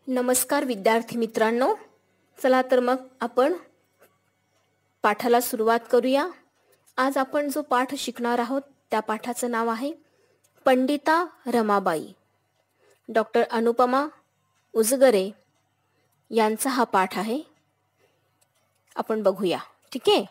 नमस्कार विद्यार्थी मित्रांनो, चला तर मग आपण पाठाला सुरुवात करूया। आज आपण जो पाठ शिकणार आहोत त्या पाठाचं नाव आहे पंडिता रमाबाई। डॉक्टर अनुपमा उजगरे यांचा हा पाठ आहे, आपण बघूया। ठीक आहे।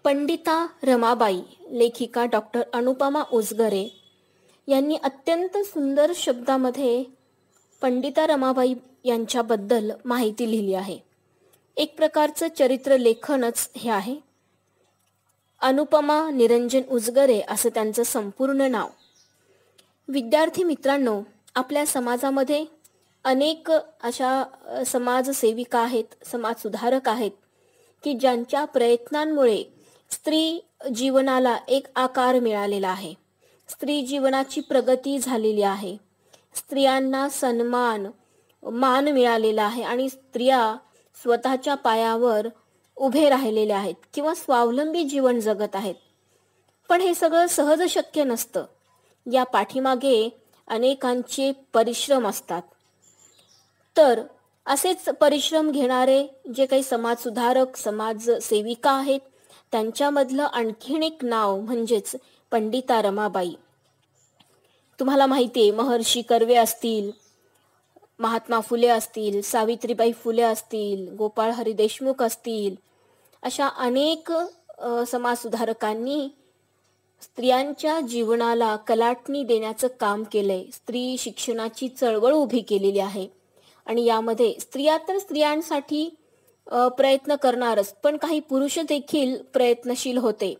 पंडिता रमाबाई लेखिका डॉक्टर अनुपमा उजगरे यांनी अत्यंत सुंदर शब्दामध्ये पंडिता रमाबाई यांच्याबद्दल माहिती लिहिली आहे। एक प्रकारचं चरित्र लेखनच हे आहे। अनुपमा निरंजन उजगरे असं त्यांचं संपूर्ण नाव। विद्यार्थी मित्रांनो, आपल्या समाजामध्ये अनेक अशा समाजसेविका आहेत, समाज सुधारक आहेत की ज्यांच्या प्रयत्नांमुळे स्त्री जीवनाला एक आकार मिळालेला आहे। स्त्री जीवनाची प्रगती झालेली आहे। स्त्रियांना सन्मान मान मिळालेला आहे आणि स्त्रिया स्वतःच्या पायावर उभे राहिलेले आहेत किंवा स्वावलंबी जीवन जगत आहेत। पण हे सगळं सहज शक्य नसतं। या पाठीमागे अनेकांचे परिश्रम असतात। तर असेच परिश्रम घेणारे जे काही समाजसुधारक समाजसेविका आहेत त्यांच्यामधलं आणखीन एक नाव म्हणजेच पंडिता रमाबाई। तुम्हाला माहिती आहे, महर्षी कर्वे असतील, महात्मा फुले असतील, सावित्रीबाई फुले असतील, गोपाळ हरी देशमुख असतील, अशा अनेक समाजसुधारकांनी स्त्रियांच्या जीवनाला कलाटणी देण्याचं काम केलंय। स्त्री शिक्षणाची चळवळ उभी केलेली आहे आणि यामध्ये स्त्रिया तर स्त्रियांसाठी प्रयत्न करणारच, पण काही पुरुष देखील प्रयत्नशील होते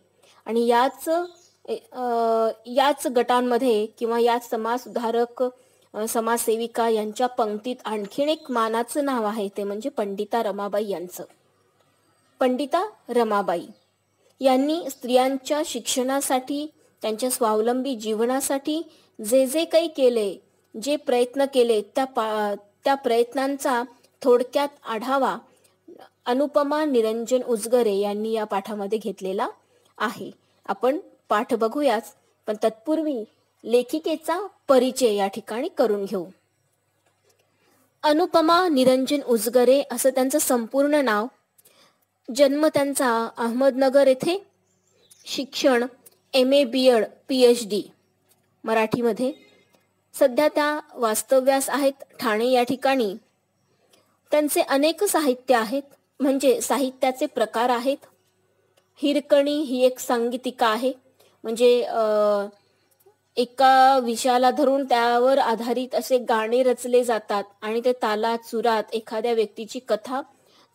आणि याच याच गटांमध्ये किंवा याच समाजसुधारक समाजसेविका यांच्या पंक्तीत आणखीन एक मानाचं नाव आहे, ते म्हणजे पंडिता रमाबाई यांचं. पंडिता रमाबाई यांनी स्त्रियांच्या शिक्षणासाठी, त्यांच्या स्वावलंबी जीवनासाठी जे जे काही केले, जे प्रयत्न केले, त्या प्रयत्नांचा थोडक्यात आढावा अनुपमा निरंजन उजगरे यांनी या पाठामध्ये घेतलेला आहे. आपण पाठ बघूयाच, पण तत्पूर्वी लेखिकेचा परिचय या ठिकाणी करून घेऊ. अनुपमा निरंजन उजगरे असं त्यांचं संपूर्ण नाव. जन्म त्यांचा अहमदनगर येथे. शिक्षण MA BEd PhD मराठीमध्ये. सध्या त्या वास्तव्यास आहेत ठाणे या ठिकाणी. त्यांचे अनेक साहित्य आहेत, म्हणजे साहित्याचे प्रकार आहेत. हिरकणी ही एक सांगीतिका आहे, म्हणजे एका विषयाला धरून त्यावर आधारित असे गाणे रचले जातात आणि ते तालात सुरात एखाद्या व्यक्तीची कथा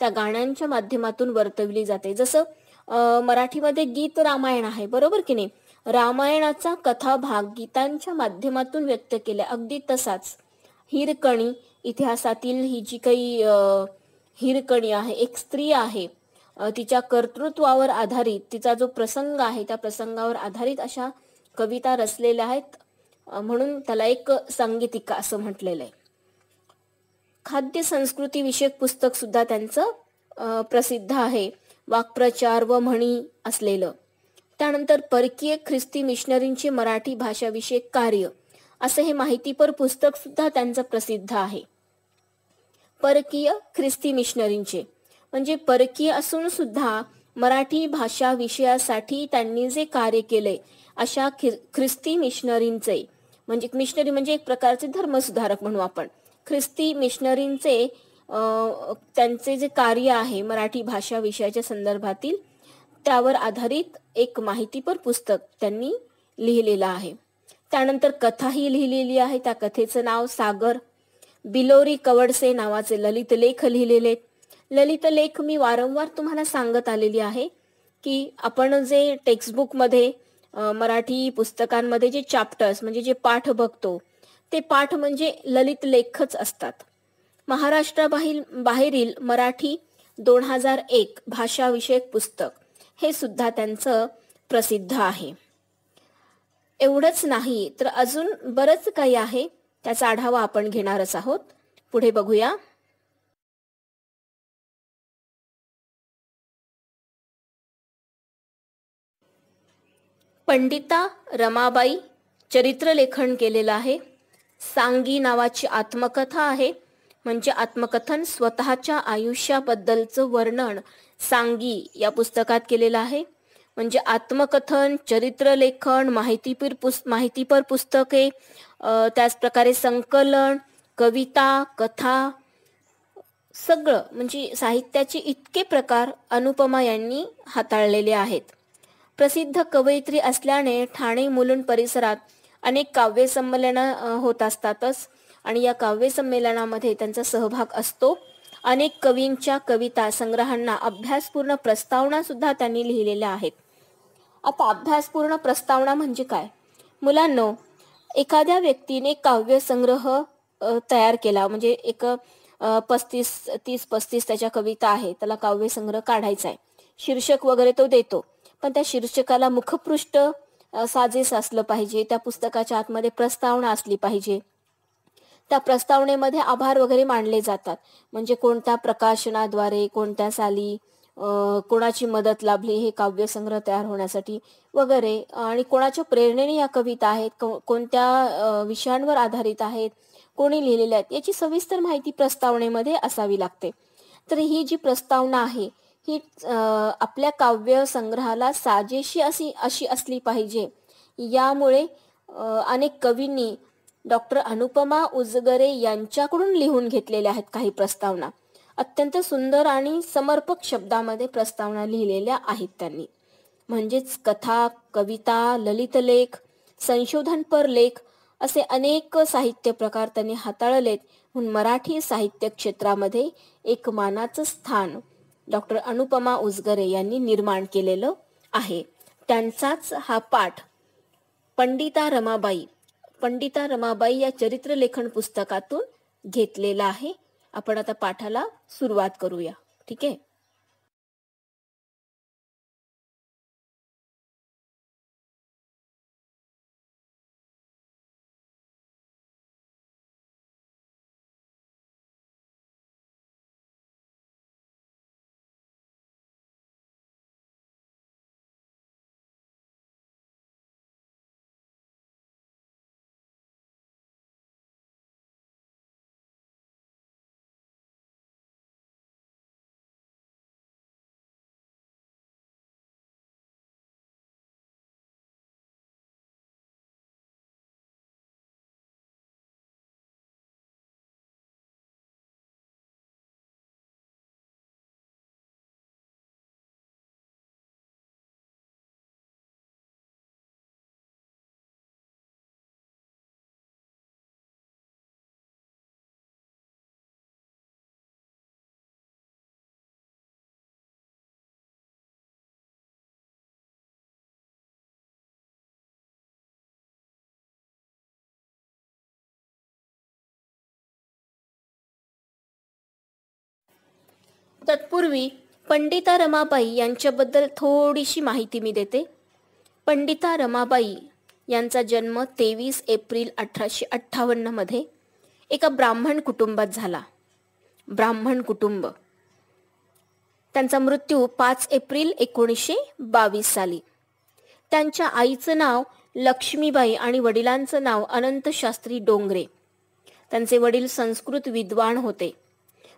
त्या गाण्यांच्या माध्यमातून वर्तवली जाते. जसं मराठीमध्ये गीत रामायण आहे, बरोबर की नाही. रामायणाचा कथाभाग गीतांच्या माध्यमातून व्यक्त केला, अगदी तसाच हिरकणी इतिहासातील ही जी काही हिरकणी आहे, एक स्त्री आहे, तिच्या कर्तृत्वावर आधारित तिचा जो प्रसंग आहे त्या प्रसंगावर आधारित अशा कविता रचलेल्या आहेत, म्हणून त्याला एक सांगीतिका असं म्हटलेलं आहे. खाद्य संस्कृती विषयक पुस्तक सुद्धा त्यांचं प्रसिद्ध आहे, वाक्प्रचार व म्हणी असलेलं. त्यानंतर परकीय ख्रिस्ती मिशनरींचे मराठी भाषा विषयक कार्य असं हे माहितीपर पुस्तक सुद्धा त्यांचं प्रसिद्ध आहे. परकीय ख्रिस्ती मिशनरींचे म्हणजे परकीय असून सुद्धा मराठी भाषा विषयासाठी त्यांनी जे कार्य केले अशा ख्रिस्ती मिशनरींचे, म्हणजे मिशनरी म्हणजे एक प्रकारचे धर्मसुधारक म्हणू आपण, ख्रिस्ती मिशनरींचे त्यांचे जे कार्य आहे मराठी भाषा विषयाच्या संदर्भातील, त्यावर आधारित एक माहितीपर पुस्तक त्यांनी लिहिलेलं आहे. त्यानंतर कथाही लिहिलेली आहे. त्या कथेचं नाव सागर. बिलोरी कवडसे नावाचे ललित लेख लिहिलेले. ललित लेख मी वारंवार तुम्हाला सांगत आलेली आहे की आपण जे टेक्स्टबुकमध्ये मराठी पुस्तकांमध्ये जे चॅप्टर्स म्हणजे जे पाठ बघतो ते पाठ म्हणजे ललित लेखच असतात. महाराष्ट्राबाहेरील मराठी 2001 भाषा विषयक पुस्तक हे सुद्धा त्यांचं प्रसिद्ध आहे. एवढंच नाही तर अजून बरंच काही आहे, त्याचा आढावा आपण घेणारच आहोत. पुढे बघूया. पंडिता रमाबाई चरित्रलेखन केलेलं आहे. सांगी नावाची आत्मकथा आहे, म्हणजे आत्मकथन स्वतःच्या आयुष्याबद्दलचं वर्णन सांगी या पुस्तकात केलेलं आहे. म्हणजे आत्मकथन, चरित्रलेखन, माहितीपर पुस्तके, त्याचप्रकारे संकलन, कविता, कथा, सगळं म्हणजे साहित्याचे इतके प्रकार अनुपमा यांनी हाताळलेले आहेत. प्रसिद्ध कवयित्री असल्याने ठाणे मुलुंड परिसरात अनेक काव्य संमेलनं होत असतातच आणि या काव्य संमेलनामध्ये त्यांचा सहभाग असतो. अनेक कवींच्या कविता संग्रहांना अभ्यासपूर्ण प्रस्तावना सुद्धा त्यांनी लिहिलेल्या आहेत. आता अभ्यासपूर्ण प्रस्तावना म्हणजे काय? मुलांनो, एखाद्या व्यक्तीने काव्य संग्रह तयार केला, म्हणजे एक 30-35 त्याच्या कविता आहे, त्याला काव्य संग्रह काढायचा आहे. शीर्षक वगैरे तो देतो, पण त्या शीर्षकाला मुखपृष्ठ साजेस असलं पाहिजे. त्या पुस्तकाच्या आतमध्ये प्रस्तावना असली पाहिजे. त्या प्रस्तावनेमध्ये आभार वगैरे मानले जातात, म्हणजे कोणत्या प्रकाशनाद्वारे, कोणत्या साली, कोणाची मदत लाभली हे काव्यसंग्रह तयार होण्यासाठी वगैरे, आणि कोणाच्या प्रेरणेने या कविता आहेत, कोणत्या विषयांवर आधारित आहेत, कोणी लिहिलेल्या आहेत, याची सविस्तर माहिती प्रस्तावनेमध्ये असावी लागते. तर ही जी प्रस्तावना आहे ही आपल्या काव्य संग्रहाला साजेशी अशी असली पाहिजे. यामुळे अनेक कवींनी डॉक्टर अनुपमा उजगरे यांच्याकडून लिहून घेतलेल्या आहेत काही प्रस्तावना. अत्यंत सुंदर आणि समर्पक शब्दामध्ये प्रस्तावना लिहिलेल्या आहेत त्यांनी. म्हणजेच कथा, कविता, ललित लेख, संशोधनपर लेख असे अनेक साहित्य प्रकार त्यांनी हाताळलेत. म्हणून मराठी साहित्य क्षेत्रामध्ये एक मानाचं स्थान डॉक्टर अनुपमा उजगरे यांनी निर्माण केलेलं आहे. त्यांचाच हा पाठ पंडिता रमाबाई या चरित्रलेखन पुस्तकातून घेतलेला आहे. आपण आता पाठाला सुरुवात करूया. ठीक आहे. तत्पूर्वी पंडिता रमाबाई यांच्याबद्दल थोडीशी माहिती मी देते. पंडिता रमाबाई यांचा जन्म 23 एप्रिल 1858 मध्ये एका ब्राह्मण कुटुंबात झाला. ब्राह्मण कुटुंब. त्यांचा मृत्यू 5 एप्रिल 1922 साली. त्यांच्या आईचं नाव लक्ष्मीबाई आणि वडिलांचं नाव अनंत शास्त्री डोंगरे. त्यांचे वडील संस्कृत विद्वान होते.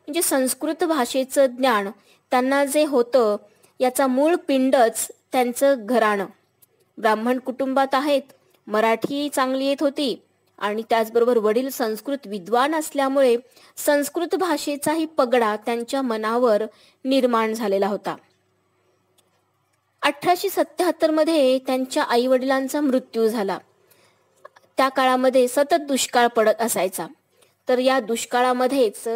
म्हणजे संस्कृत भाषेचं ज्ञान त्यांना जे होतं याचा मूळ पिंडच त्यांचं घराणं. ब्राह्मण कुटुंबात आहेत, मराठी चांगली येत होती आणि त्याचबरोबर वडील संस्कृत विद्वान असल्यामुळे संस्कृत भाषेचाही पगडा त्यांच्या मनावर निर्माण झालेला होता. 1877 मध्ये त्यांच्या आई वडिलांचा मृत्यू झाला. त्या काळामध्ये सतत दुष्काळ पडत असायचा. तर या दुष्काळामध्येच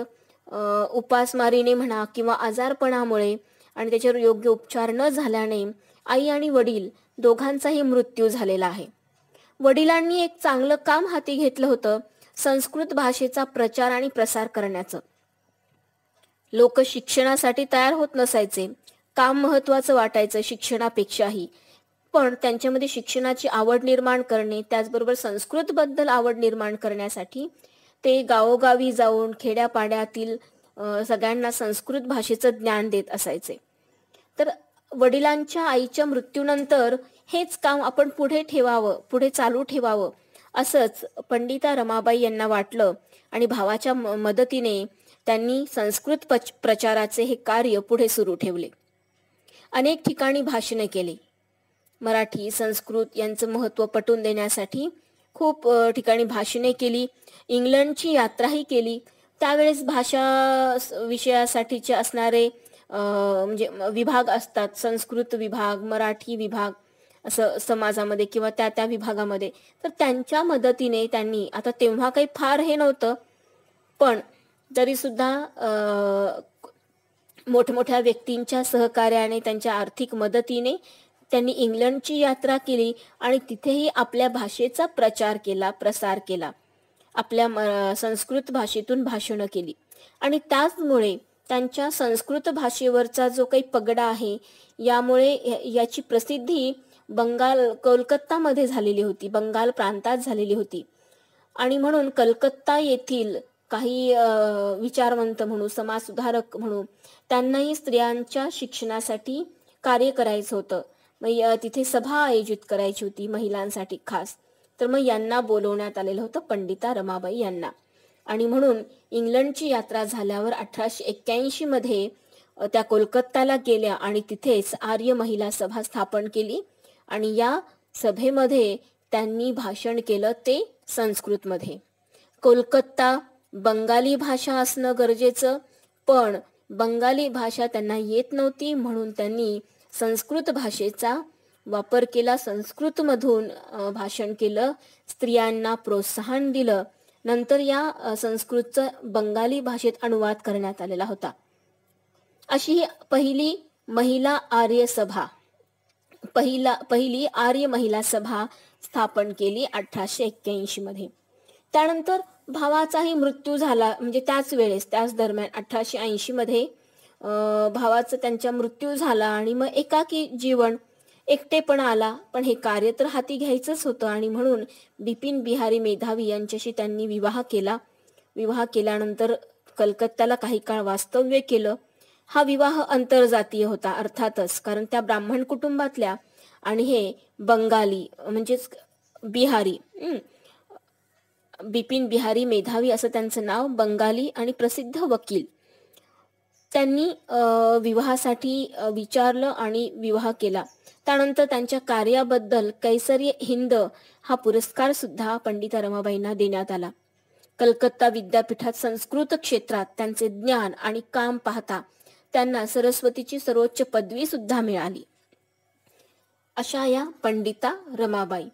उपासमारीने म्हणा किंवा आजारपणामुळे आणि त्याच्यावर योग्य उपचार न झाल्याने आई आणि वडील दोघांचाही मृत्यू झालेला आहे. वडिलांनी एक चांगलं काम हाती घेतलं होतं, संस्कृत भाषेचा प्रचार आणि प्रसार करण्याचं. लोक शिक्षणासाठी तयार होत नसायचे. काम महत्वाचं वाटायचं शिक्षणापेक्षाही. पण त्यांच्यामध्ये शिक्षणाची आवड निर्माण करणे, त्याचबरोबर संस्कृत बद्दल आवड निर्माण करण्यासाठी ते गावोगावी जाऊन खेड्यापाड्यातील सगळ्यांना संस्कृत भाषेचं ज्ञान देत असायचे. तर वडिलांच्या आईच्या मृत्यूनंतर हेच काम आपण पुढे चालू ठेवावं असंच पंडिता रमाबाई यांना वाटलं आणि भावाच्या मदतीने त्यांनी संस्कृत प्रचाराचे हे कार्य पुढे सुरू ठेवले. अनेक ठिकाणी भाषणे केली. मराठी संस्कृत यांचं महत्त्व पटवून देण्यासाठी खूप ठिकाणी भाषणे केली. इंग्लंडची यात्राही केली. त्यावेळेस भाषा विषयासाठीचे असणारे म्हणजे विभाग असतात, संस्कृत विभाग, मराठी विभाग असं समाजामध्ये किंवा त्या विभागामध्ये. तर त्यांच्या मदतीने त्यांनी, आता तेव्हा काही फार हे नव्हतं, पण तरी सुद्धा मोठमोठ्या व्यक्तींच्या सहकार्याने, त्यांच्या आर्थिक मदतीने त्यांनी इंग्लंडची यात्रा केली आणि तिथेही आपल्या भाषेचा प्रचार केला, प्रसार केला. आपल्या संस्कृत भाषेतून भाषणं केली आणि त्याचमुळे त्यांच्या संस्कृत भाषेवरचा जो काही पगडा आहे यामुळे याची प्रसिद्धी कोलकातामध्ये झालेली होती, बंगाल प्रांतात झालेली होती. आणि म्हणून कलकत्ता येथील काही विचारवंत म्हणू, समाजसुधारक म्हणू, त्यांनाही स्त्रियांच्या शिक्षणासाठी कार्य करायचं होतं. मग तिथे सभा आयोजित करायची होती महिलांसाठी खास. तर मग यांना बोलवण्यात आलेलं होतं, पंडिता रमाबाई यांना. आणि म्हणून इंग्लंडची यात्रा झाल्यावर 1881 मध्ये त्या कोलकाताला गेल्या आणि तिथेच आर्य महिला सभा स्थापन केली आणि या सभेमध्ये त्यांनी भाषण केलं ते संस्कृतमध्ये. कोलकाता बंगाली भाषा असणं गरजेचं, पण बंगाली भाषा त्यांना येत नव्हती म्हणून त्यांनी संस्कृत भाषेचा वापर केला. संस्कृतमधून भाषण केलं, स्त्रियांना प्रोत्साहन दिलं. नंतर या संस्कृतचा बंगाली भाषेत अनुवाद करण्यात आलेला होता. अशी ही पहिली महिला आर्य सभा, पहिली आर्य महिला सभा स्थापन केली 1881 मध्ये. त्यानंतर भावाचाही मृत्यू झाला, म्हणजे त्याच वेळेस त्याच दरम्यान 1880 मध्ये भावाचा त्यांचा मृत्यू झाला आणि मग एकाकी जीवन, एकटेपणा आला. पण हे कार्य तर हाती घ्यायचंच होतं आणि म्हणून बिपिन बिहारी मेधावी यांच्याशी त्यांनी विवाह केला. विवाह केल्यानंतर कलकत्त्याला काही काळ वास्तव्य केलं. हा विवाह आंतरजातीय होता अर्थातच, कारण त्या ब्राह्मण कुटुंबातल्या आणि हे बंगाली म्हणजेच बिहारी, बिपिन बिहारी मेधावी असं त्यांचं नाव, बंगाली आणि प्रसिद्ध वकील. त्यांनी विवाहासाठी विचारलं आणि विवाह केला. त्यानंतर त्यांच्या कार्याबद्दल कैसरी हिंद हा पुरस्कार सुद्धा पंडिता रमाबाईंना देण्यात आला. कलकत्ता विद्यापीठात संस्कृत क्षेत्रात त्यांचे ज्ञान आणि काम पाहता त्यांना सरस्वतीची सर्वोच्च पदवी सुद्धा मिळाली. अशा या पंडिता रमाबाई.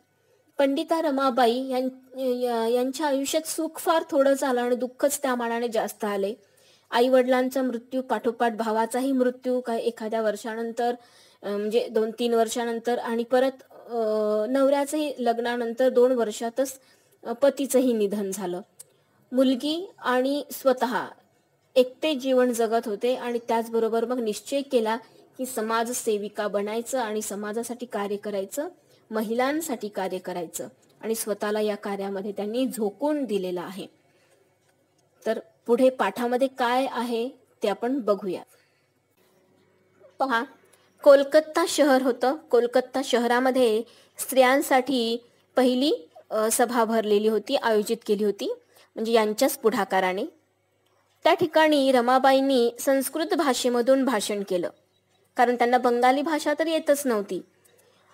पंडिता रमाबाई यांच्या आयुष्यात सुख फार थोडं झालं आणि दुःखच त्या मानाने जास्त आले. आई वडिलांचा मृत्यू पाठोपाठ भावाचाही मृत्यू काय एखाद्या वर्षानंतर, म्हणजे 2-3 वर्षानंतर, आणि परत नवऱ्याचंही लग्नानंतर 2 वर्षातच पतीचंही निधन झालं. मुलगी आणि स्वतः एकटे जीवन जगत होते आणि त्याचबरोबर मग निश्चय केला की समाजसेविका बनायचं आणि समाजासाठी कार्य करायचं, महिलांसाठी कार्य करायचं, आणि स्वतःला या कार्यामध्ये त्यांनी झोकून दिलेलं आहे. तर पुढे पाठामध्ये काय आहे ते आपण बघूया. पहा, कोलकाता शहर होतं. कोलकाता शहरामध्ये स्त्रियांसाठी पहिली सभा भरलेली होती, आयोजित केली होती, म्हणजे यांच्याच पुढाकाराने. त्या ठिकाणी रमाबाईंनी संस्कृत भाषेमधून भाषण केलं, कारण त्यांना बंगाली भाषा तर येतच नव्हती,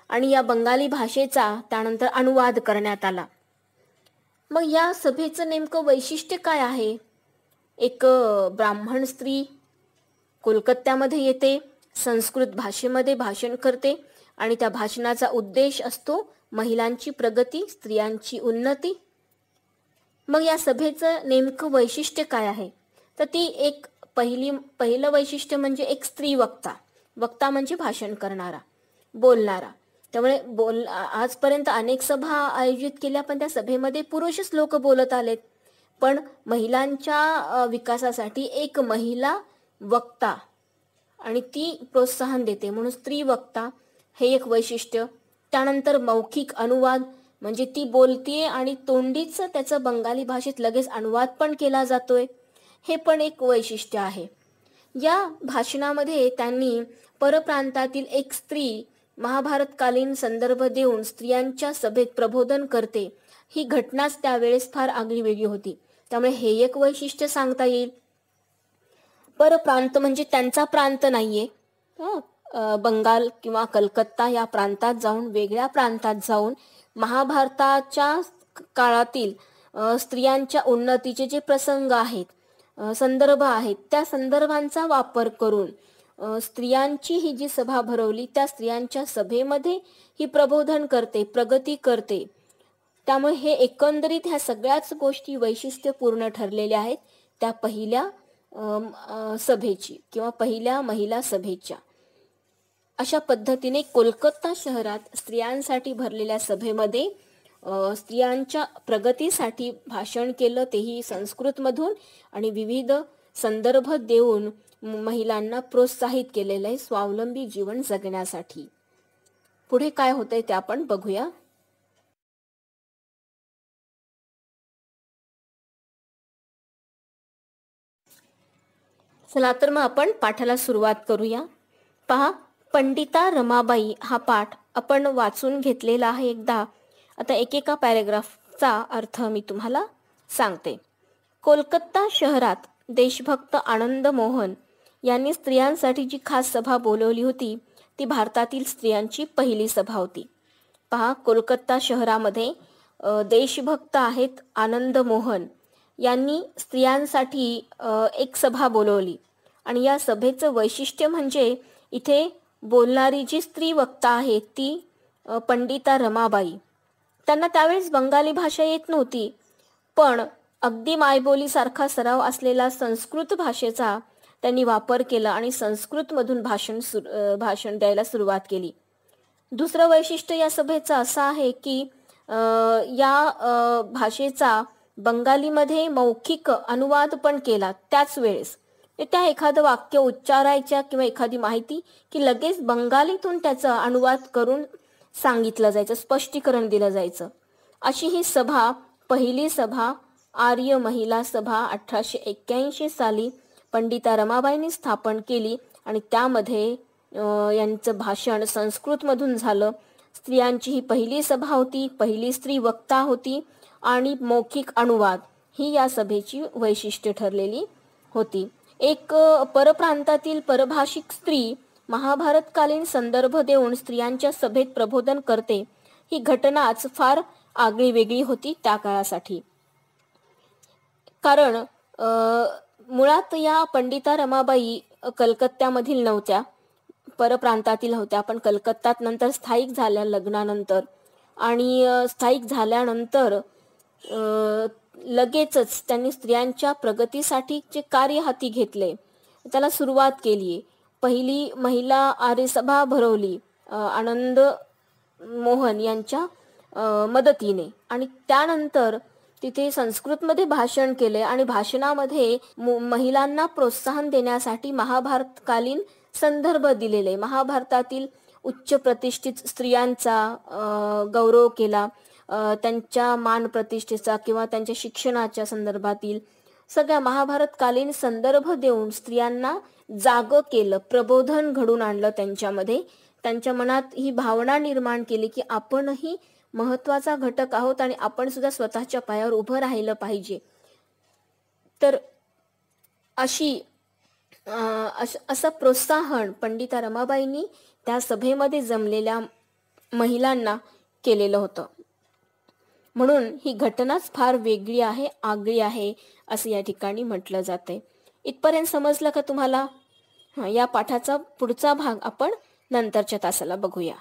आणि या बंगाली भाषेचा त्यानंतर अनुवाद करण्यात आला. मग या सभेचं नेमकं वैशिष्ट्य काय आहे? एक ब्राह्मण स्त्री कोलकात्यामध्ये येते, संस्कृत भाषेमध्ये भाषण करते, आणि त्या भाषणाचा उद्देश असतो महिलांची प्रगती, स्त्रियांची उन्नती. मग या सभेचं नेमकं वैशिष्ट्य काय आहे? तर ती एक पहिलं वैशिष्ट्य म्हणजे एक स्त्री वक्ता. वक्ता म्हणजे भाषण करणारा, बोलणारा. त्यामुळे आजपर्यंत अनेक सभा आयोजित केल्या, पण त्या सभेमध्ये पुरुषच लोक बोलत आलेत. पण महिलांच्या विकासासाठी एक महिला वक्ता, आणि ती प्रोत्साहन देते, म्हणून स्त्री वक्ता हे एक वैशिष्ट्य. त्यानंतर मौखिक अनुवाद, म्हणजे ती बोलतीये आणि तोंडीच त्याचं बंगाली भाषेत लगेच अनुवाद पण केला जातोय, हे पण एक वैशिष्ट्य आहे. या भाषणामध्ये त्यांनी परप्रांतातील एक स्त्री महाभारतकालीन संदर्भ देऊन स्त्रियांच्या सभेत प्रबोधन करते, ही घटनाच त्यावेळेस फार आगळीवेगळी होती. त्यामुळे हे एक वैशिष्ट्य सांगता येईल. परप्रांत म्हणजे त्यांचा प्रांत नाहीये. बंगाल किंवा कलकत्ता या प्रांतात जाऊन, वेगळ्या प्रांतात जाऊन महाभारताच्या काळातील स्त्रियांच्या उन्नतीचे जे प्रसंग आहेत, संदर्भ आहेत, त्या संदर्भांचा वापर करून स्त्रियांची ही जी सभा भरवली, त्या स्त्रियांच्या सभेमध्ये ही प्रबोधन करते, प्रगती करते. त्यामुळे हे एकंदरीत ह्या सगळ्याच गोष्टी वैशिष्ट्यपूर्ण ठरलेल्या आहेत त्या पहिल्या सभेची किंवा पहिल्या महिला सभेच्या. अशा पद्धतीने कोलकाता शहरात स्त्रियांसाठी भरलेल्या सभेमध्ये स्त्रियांच्या प्रगतीसाठी भाषण केलं, तेही संस्कृतमधून, आणि विविध संदर्भ देऊन महिलांना प्रोत्साहित केलेलं आहे स्वावलंबी जीवन जगण्यासाठी. पुढे काय होतंय ते आपण बघूया. चला तर मग आपण पाठाला सुरुवात करूया. पहा, पंडिता रमाबाई हा पाठ आपण वाचून घेतलेला आहे एकदा. आता एकेका पॅरेग्राफचा अर्थ मी तुम्हाला सांगते. कोलकाता शहरात देशभक्त आनंद मोहन यांनी स्त्रियांसाठी जी खास सभा बोलवली होती, ती भारतातील स्त्रियांची पहिली सभा होती. पहा, कोलकाता शहरामध्ये देशभक्त आहेत आनंद मोहन यांनी स्त्रियांसाठी एक सभा बोलवली, आणि या सभेचं वैशिष्ट्य म्हणजे इथे बोलणारी जी स्त्री वक्ता आहे ती पंडिता रमाबाई. त्यांना त्यावेळेस बंगाली भाषा येत नव्हती, पण अगदी मायबोलीसारखा सराव असलेला संस्कृत भाषेचा त्यांनी वापर केला आणि संस्कृतमधून भाषण द्यायला सुरुवात केली. दुसरं वैशिष्ट्य या सभेचं असं आहे की या भाषेचा बंगालीमध्ये मौखिक अनुवाद पण केला त्याच वेळेस. त्या एखादं वाक्य उच्चारायच्या किंवा एखादी माहिती की लगेच बंगालीतून त्याचा अनुवाद करून सांगितलं जायचं, स्पष्टीकरण दिलं जायचं. अशी ही सभा, पहिली सभा आर्य महिला सभा 1881 साली पंडिता रमाबाईंनी स्थापन केली आणि त्यामध्ये यांचं भाषण संस्कृतमधून झालं. स्त्रियांची ही पहिली सभा होती, पहिली स्त्री वक्ता होती आणि मौखिक अनुवाद ही या सभेची वैशिष्ट्य ठरलेली होती. एक परप्रांतातील परभाषिक स्त्री महाभारतकालीन संदर्भ देऊन स्त्रियांच्या सभेत प्रबोधन करते, ही घटनाच फार आगळी वेगळी होती त्या काळासाठी. कारण मुळात या पंडिता रमाबाई कलकत्त्यामधील नव्हत्या, परप्रांतातील होत्या. पण कलकत्तात नंतर स्थायिक झाल्या लग्नानंतर आणि स्थायिक झाल्यानंतर लगेचच त्यांनी स्त्रियांच्या प्रगतीसाठी जे कार्य हाती घेतले त्याला सुरुवात केली. पहिली महिला आर्यसभा भरवली आनंद मोहन यांच्या मदतीने आणि त्यानंतर तिथे संस्कृतमध्ये भाषण केले आणि भाषणामध्ये महिलांना प्रोत्साहन देण्यासाठी महाभारतकालीन संदर्भ दिलेले, महाभारतातील उच्च प्रतिष्ठित स्त्रियांचा गौरव केला, त्यांच्या मान प्रतिष्ठेचा किंवा त्यांच्या शिक्षणाच्या संदर्भातील सगळ्या महाभारतकालीन संदर्भ देऊन स्त्रियांना जागं केलं, प्रबोधन घडून आणलं त्यांच्यामध्ये. त्यांच्या मनात ही भावना निर्माण केली की आपणही महत्वाचा घटक आहोत आणि आपण सुद्धा स्वतःच्या पायावर उभं राहिलं पाहिजे. तर असं प्रोत्साहन पंडिता रमाबाईंनी त्या सभेमध्ये जमलेल्या महिलांना केलेलं होतं. म्हणून ही घटनाच फार वेगळी आहे, आगळी आहे असं या ठिकाणी म्हटलं जाते. इथपर्यंत समजलं का तुम्हाला? या पाठाचा पुढचा भाग आपण नंतरच्या तासाला बघूया.